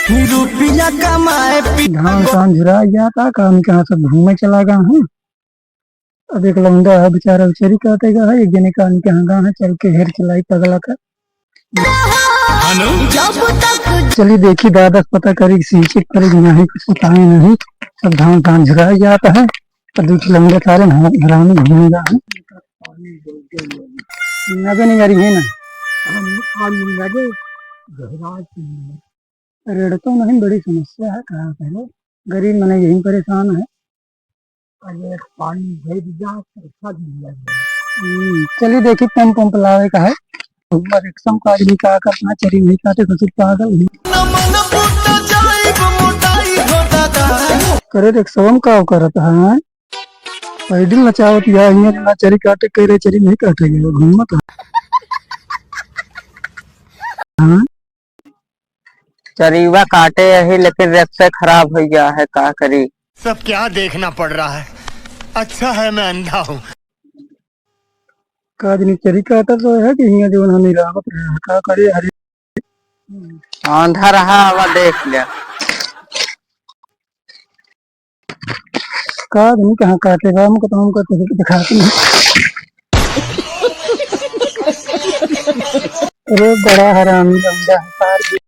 रुपया कमाए धान शान झुरा गया था, काम कहाँ सब घूमे चला गया हूँ। अब एक लौंडा है बेचारा बेचारी कहते गा है, एक जने काम कहाँ गया है, चल के घेर चलाई पगला कर। चलिए देखी दादा पता करी सींचे करेगी नहीं, कुछ बताए नहीं। सब धान धान झुरा जाता है, और दूसरे लौंडे सारे हरामी घूमेगा है। नगे नहीं गरी है ना रेड़ तो नहीं, बड़ी समस्या है। कहाँ करे गरीब मने यही परेशान है। चलिए देखिए पंप पंप लावे का है। रिक्शम का आदमी का करना चरी नहीं काटे तो सिर्फ पागल ही करे। रिक्शम का करता है पैडल नचावत या ना चरी काटे करे, चरी नहीं काटेगी वो घूमत है। हाँ चरीवा काटे यही, लेकिन रिक्शा खराब हो गया है, क्या करी। सब क्या देखना पड़ रहा है। अच्छा है मैं अंधा हूँ। का आदमी चरी काटा तो है कि हियां जो नहीं रावत रहा है, का करे हरे आंधा रहा हवा देख लिया। का आदमी कहाँ काटेगा, हमको तो हमको तो दिखाते नहीं। अरे बड़ा हरामी लौंडा है।